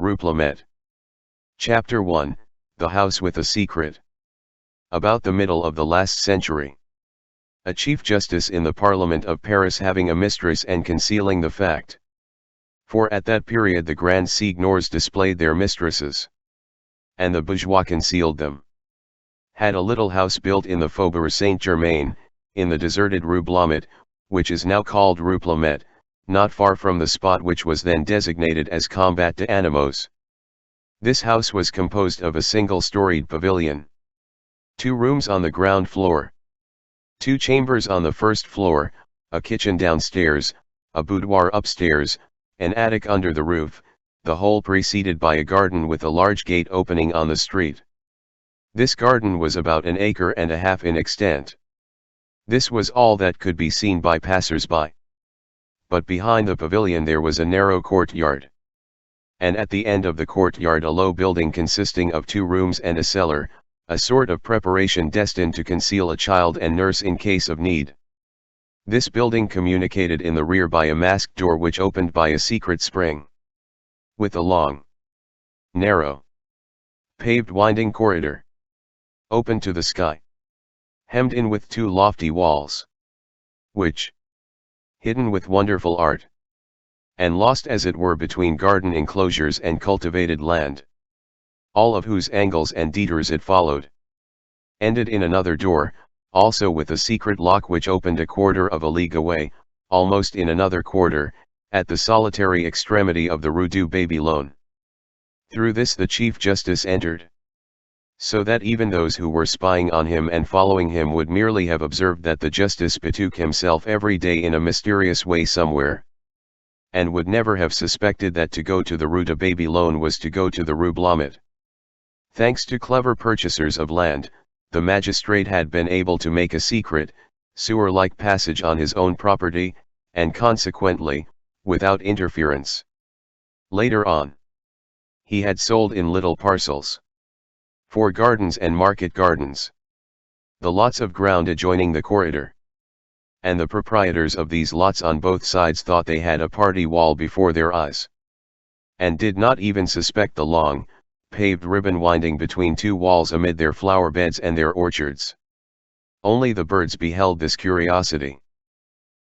Rue Plumet. Chapter 1, The House with a Secret. About the middle of the last century, a Chief Justice in the Parliament of Paris having a mistress and concealing the fact. For at that period the grand seigneurs displayed their mistresses, and the bourgeois concealed them. Had a little house built in the Faubourg Saint-Germain, in the deserted Rue Blomet, which is now called Rue Plumet, not far from the spot which was then designated as Combat des Animaux. This house was composed of a single-storied pavilion, 2 rooms on the ground floor, 2 chambers on the first floor, a kitchen downstairs, a boudoir upstairs, an attic under the roof, the whole preceded by a garden with a large gate opening on the street. This garden was about 1.5 acres in extent. This was all that could be seen by passers-by. But behind the pavilion there was a narrow courtyard. And at the end of the courtyard a low building consisting of 2 rooms and a cellar, a sort of preparation destined to conceal a child and nurse in case of need. This building communicated in the rear by a masked door which opened by a secret spring, with a long, narrow, paved winding corridor, open to the sky, hemmed in with 2 lofty walls, which, hidden with wonderful art, and lost as it were between garden enclosures and cultivated land, all of whose angles and detours it followed, ended in another door, also with a secret lock which opened a quarter of a league away, almost in another quarter, at the solitary extremity of the Rue du Babylone. Through this the Chief Justice entered, so that even those who were spying on him and following him would merely have observed that the Justice betook himself every day in a mysterious way somewhere, and would never have suspected that to go to the Rue de Babylone was to go to the Rue Blomet. Thanks to clever purchasers of land, the magistrate had been able to make a secret, sewer-like passage on his own property, and consequently, without interference. Later on, he had sold in little parcels, for gardens and market gardens, the lots of ground adjoining the corridor. And the proprietors of these lots on both sides thought they had a party wall before their eyes, and did not even suspect the long, paved ribbon winding between 2 walls amid their flower beds and their orchards. Only the birds beheld this curiosity.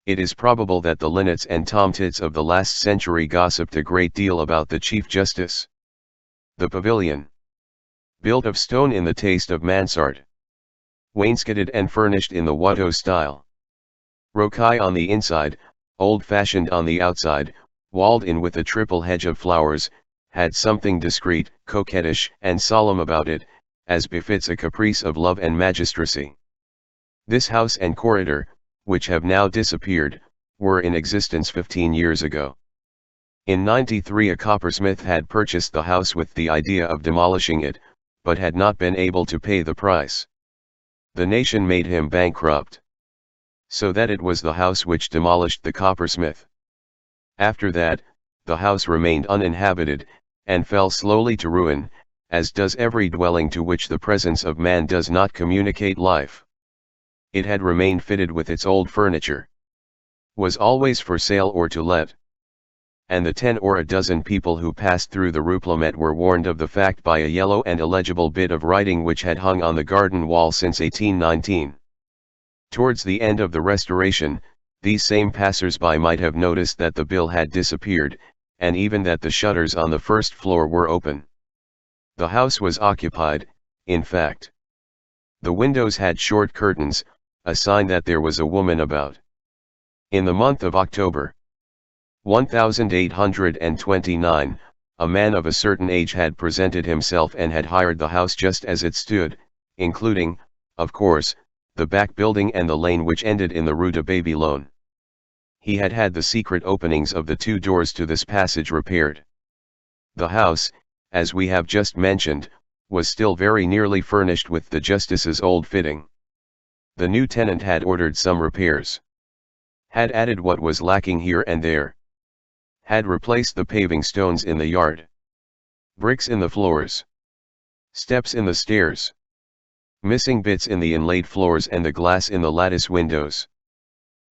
It is probable that the linnets and tomtits of the last century gossiped a great deal about the Chief Justice. The pavilion, built of stone in the taste of mansard, wainscoted and furnished in the Watteau style, rocaille on the inside, old-fashioned on the outside, walled in with a triple hedge of flowers, had something discreet, coquettish, and solemn about it, as befits a caprice of love and magistracy. This house and corridor, which have now disappeared, were in existence 15 years ago. In '93 a coppersmith had purchased the house with the idea of demolishing it, but had not been able to pay the price. The nation made him bankrupt, so that it was the house which demolished the coppersmith. After that, the house remained uninhabited, and fell slowly to ruin, as does every dwelling to which the presence of man does not communicate life. It had remained fitted with its old furniture, was always for sale or to let, and the 10 or a dozen people who passed through the Rue Plumet were warned of the fact by a yellow and illegible bit of writing which had hung on the garden wall since 1819. Towards the end of the Restoration, these same passers-by might have noticed that the bill had disappeared, and even that the shutters on the first floor were open. The house was occupied, in fact. The windows had short curtains, a sign that there was a woman about. In the month of October 1829, a man of a certain age had presented himself and had hired the house just as it stood, including, of course, the back building and the lane which ended in the Rue de Babylone. He had had the secret openings of the 2 doors to this passage repaired. The house, as we have just mentioned, was still very nearly furnished with the Justice's old fitting. The new tenant had ordered some repairs, had added what was lacking here and there, had replaced the paving stones in the yard, bricks in the floors, steps in the stairs, missing bits in the inlaid floors and the glass in the lattice windows,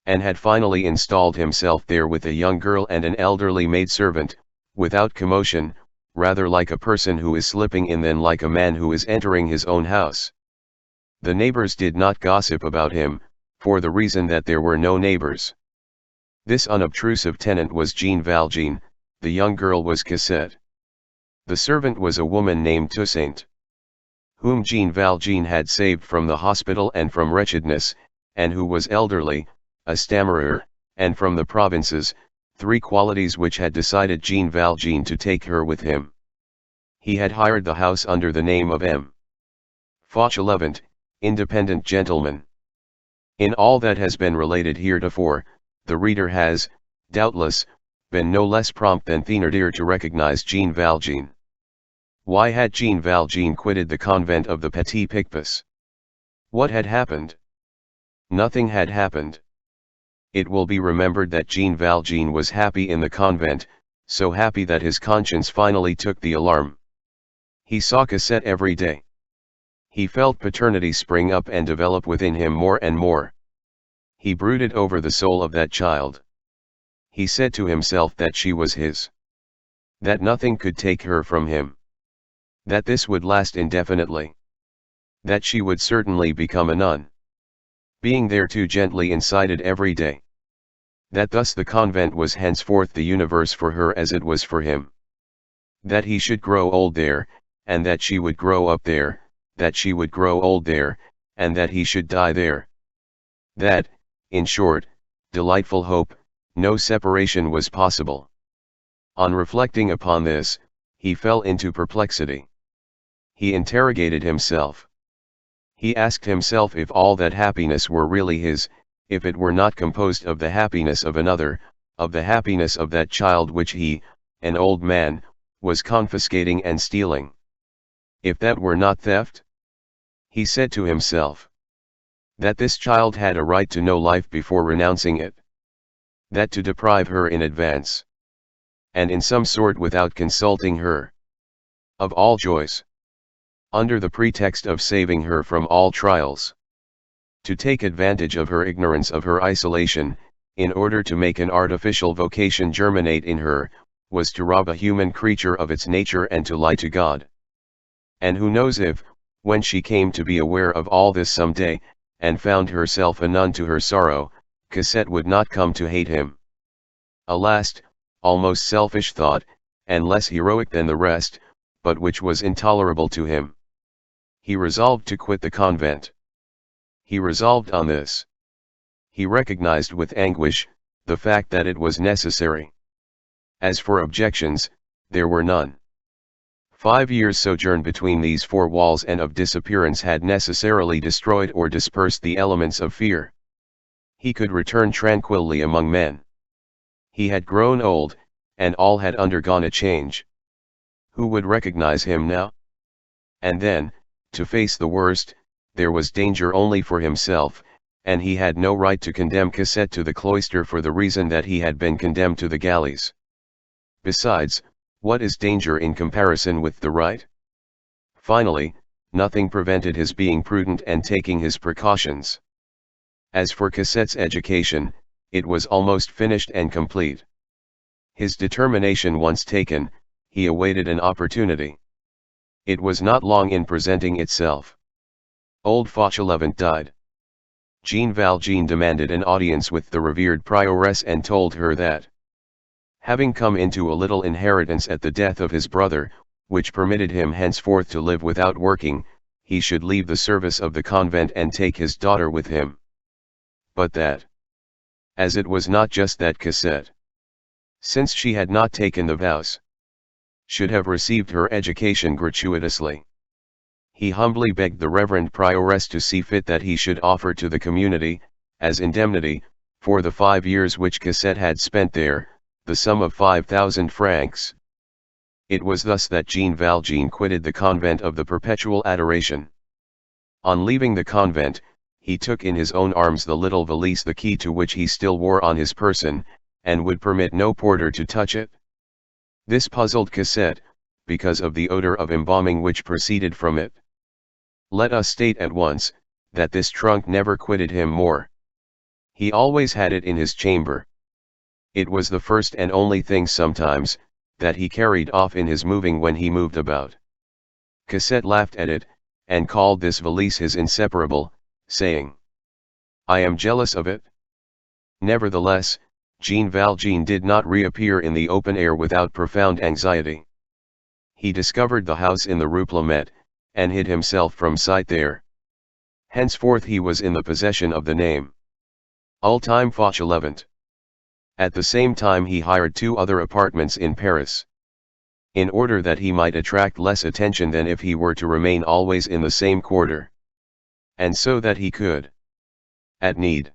and had finally installed himself there with a young girl and an elderly maidservant, without commotion, rather like a person who is slipping in than like a man who is entering his own house. The neighbors did not gossip about him, for the reason that there were no neighbors. This unobtrusive tenant was Jean Valjean, the young girl was Cosette. The servant was a woman named Toussaint, whom Jean Valjean had saved from the hospital and from wretchedness, and who was elderly, a stammerer, and from the provinces, three qualities which had decided Jean Valjean to take her with him. He had hired the house under the name of M. Fauchelevent, independent gentleman. In all that has been related heretofore, the reader has, doubtless, been no less prompt than Thénardier to recognize Jean Valjean. Why had Jean Valjean quitted the convent of the Petit Picpus? What had happened? Nothing had happened. It will be remembered that Jean Valjean was happy in the convent, so happy that his conscience finally took the alarm. He saw Cosette every day. He felt paternity spring up and develop within him more and more. He brooded over the soul of that child. He said to himself that she was his. That nothing could take her from him. That this would last indefinitely. That she would certainly become a nun. Being there too gently incited every day. That thus the convent was henceforth the universe for her as it was for him. That he should grow old there, and that she would grow up there, that she would grow old there, and that he should die there. That, in short, delightful hope, no separation was possible. On reflecting upon this, he fell into perplexity. He interrogated himself. He asked himself if all that happiness were really his, if it were not composed of the happiness of another, of the happiness of that child which he, an old man, was confiscating and stealing. If that were not theft? He said to himself. That this child had a right to know life before renouncing it. That to deprive her in advance, and in some sort without consulting her, of all joys, under the pretext of saving her from all trials, to take advantage of her ignorance of her isolation, in order to make an artificial vocation germinate in her, was to rob a human creature of its nature and to lie to God. And who knows if, when she came to be aware of all this some day, and found herself a nun to her sorrow, Cosette would not come to hate him. A last, almost selfish thought, and less heroic than the rest, but which was intolerable to him. He resolved to quit the convent. He resolved on this. He recognized with anguish, the fact that it was necessary. As for objections, there were none. 5 years' sojourn between these four walls and of disappearance had necessarily destroyed or dispersed the elements of fear. He could return tranquilly among men. He had grown old, and all had undergone a change. Who would recognize him now? And then, to face the worst, there was danger only for himself, and he had no right to condemn Cosette to the cloister for the reason that he had been condemned to the galleys. Besides, what is danger in comparison with the right? Finally, nothing prevented his being prudent and taking his precautions. As for Cosette's education, it was almost finished and complete. His determination once taken, he awaited an opportunity. It was not long in presenting itself. Old Fauchelevent died. Jean Valjean demanded an audience with the revered prioress and told her that, having come into a little inheritance at the death of his brother, which permitted him henceforth to live without working, he should leave the service of the convent and take his daughter with him. But that, as it was not just that Cosette, since she had not taken the vows, should have received her education gratuitously, he humbly begged the reverend prioress to see fit that he should offer to the community, as indemnity, for the 5 years which Cosette had spent there, the sum of 5,000 francs. It was thus that Jean Valjean quitted the convent of the Perpetual Adoration. On leaving the convent, he took in his own arms the little valise, the key to which he still wore on his person, and would permit no porter to touch it. This puzzled Cosette, because of the odor of embalming which proceeded from it. Let us state at once, that this trunk never quitted him more. He always had it in his chamber. It was the first and only thing sometimes, that he carried off in his moving when he moved about. Cosette laughed at it, and called this valise his inseparable, saying, "I am jealous of it." Nevertheless, Jean Valjean did not reappear in the open air without profound anxiety. He discovered the house in the Rue Plumet, and hid himself from sight there. Henceforth he was in the possession of the name Ultime Fauchelevent. At the same time he hired 2 other apartments in Paris, in order that he might attract less attention than if he were to remain always in the same quarter, and so that he could, at need,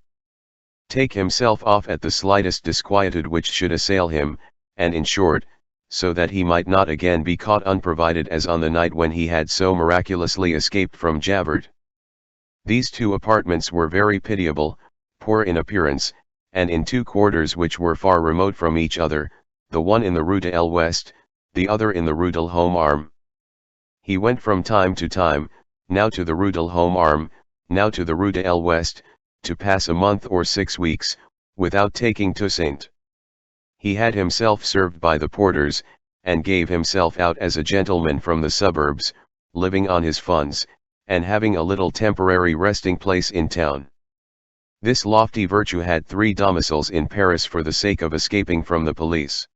take himself off at the slightest disquietude which should assail him, and in short, so that he might not again be caught unprovided as on the night when he had so miraculously escaped from Javert. These 2 apartments were very pitiable, poor in appearance, and in 2 quarters which were far remote from each other, the one in the Rue de l'Ouest, the other in the Rue de l'Homme. He went from time to time, now to the Rue de l'Homme, now to the Rue de l'Ouest, to pass a month or 6 weeks, without taking Toussaint. He had himself served by the porters, and gave himself out as a gentleman from the suburbs, living on his funds, and having a little temporary resting place in town. This lofty virtue had 3 domiciles in Paris for the sake of escaping from the police.